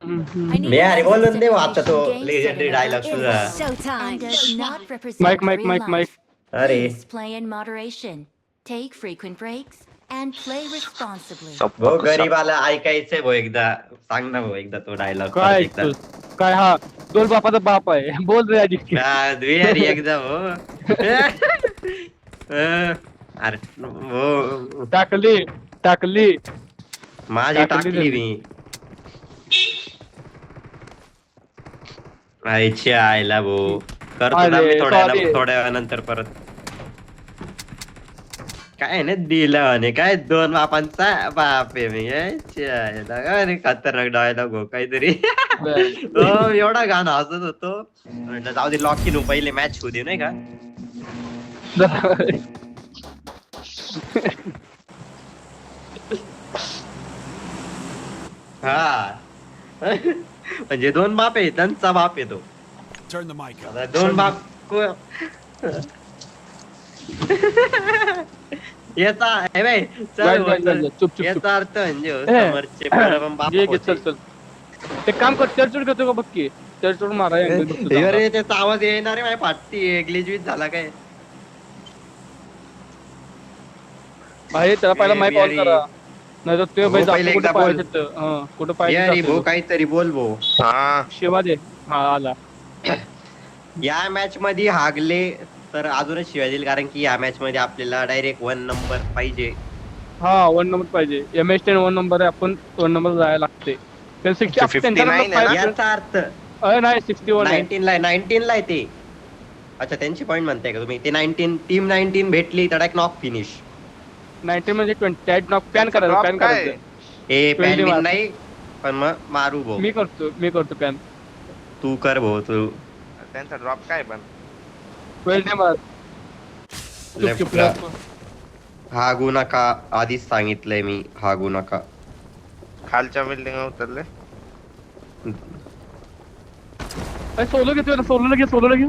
मी अरे बोलून दे आता तो लेजेंडरी डायलॉग तुझा. Mike mike mike mike. अरे play in moderation. Take frequent breaks and play responsibly. भाऊ गरीबाला ऐकायचंय भाऊ एकदा सांग ना भाऊ एकदा तो डायलॉग काय ऐकतोस? काय हा दोन बापाचा बाप आहे बोल रे आधी. अरे एकदा भाऊ. अरे भाऊ टाकली टाकली माझी टाकली मी. आईची आईला भाऊ करतो ना मी थोड्या वेळानंतर परत. काय नाही दिलं आणि काय दोन बापांचा बाप आहे मी. अरे खतरनाक डायलॉग हो काहीतरी. एवढा गाणं हसत होतो म्हटलं जाऊ दे लॉक की पहिले मॅच होऊ दे नाही का. हा म्हणजे दोन बाप आहे त्यांचा बाप येतो दोन बाप याचा याचा अर्थ म्हणजे समोरचे बाप चल ते काम कर चर्चूड घेतो का बघ की चर्चूड मारा. अरे त्याचा आवाज येणार आहे माझ्या पाठी ग्लिचविच झाला काय. भाई त्याला पहिला माईक ऑन करा नाही तर ते भाई कुठं पाहिजे भाऊ काहीतरी बोल भाऊ. हा शिवा दे. हा आला. या मॅच मध्ये हागले तर अजूनच शिवाय देईल कारण की या मॅच मध्ये आपल्याला डायरेक्ट 1 नंबर पाहिजे. हा 1 नंबर पाहिजे. MS10 1 नंबर आहे आपण 1 नंबर जायला लागते. याचा अर्थ नाही 61 19 ला आहे ते. अच्छा त्यांची पॉईंट म्हणताय का तुम्ही. ते 19 टीम 19 भेटली तर डायरेक्ट नॉक फिनिश. 19 म्हणजे 20 नॉक पॅन करायचं पॅन करायचं. ए पॅन बिन नाही पण मग मारू भाऊ. मी करतो पॅन. तू कर भाऊ तू. त्यांचा ड्रॉप काय पण 12 मार. हागू नका आधीच सांगितलंय मी हागू नका. खालच्या बिल्डिंग उतरले. सोलो घेतो सोलो घे.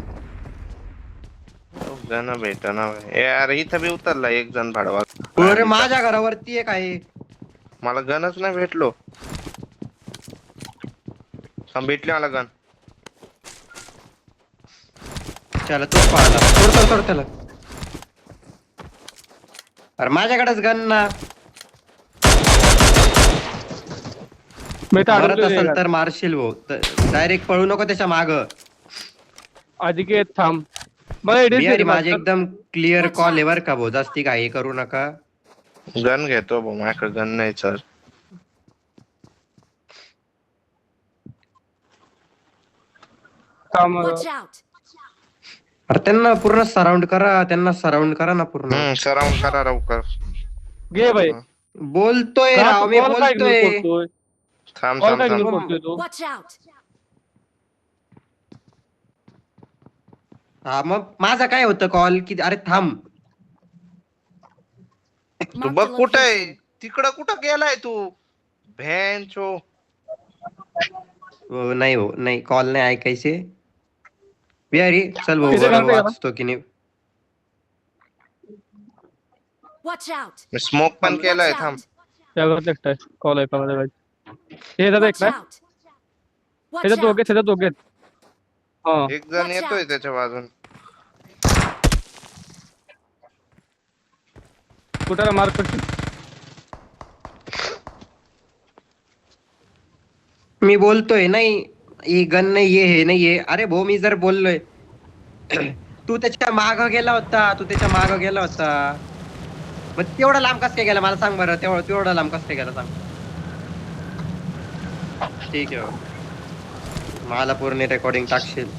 जण भेटना यार इथं बी उतरला एक जण भाडवा. अरे माझ्या घरावरती एक आहे. मला गनच नाही भेटलो. भेटले मला गन. चला तो पाहिला सोड त्याला. अरे माझ्याकडेच गन ना. मरत असेल तर मारशील भाऊ. डायरेक्ट पळू नको त्याच्या माग. आधी घे थांब. माझे एकदम क्लिअर कॉल आहे बर का भाऊ. जास्ती घाई करू नका. गन घेतो भाऊ माझ्याकडे गन नाही सर. अरे त्यांना पूर्ण सराउंड करा ना पूर्ण. सराउंड करा लवकर. घे भाई. बोलतोय राव मी बोलतोय. थांब हा मग माझा काय होतं कॉल की अरे थांब. तू बघ कुठे तिकडं कुठं गेलाय तू भॅनचो. नाही हो नाही कॉल नाही ऐकायचे. बिहारी चल भाऊ वाचतो की नाही. मी स्मोक पण केलाय थांब. कॉल आहे का हे दोघे. एक जण येतोय त्याच्या बाजून. कुठे मार्क करशील. मी बोलतोय नाही ही गन नाही हे नाहीये. अरे भाऊ मी जर बोललोय तू त्याच्या माग गेला होता. मग तेवढा लांब कस काय गेला मला सांग बरं. तेवढा लांब कस काय गेला सांग. ठीक आहे मला पूर्ण रेकॉर्डिंग टाकशील.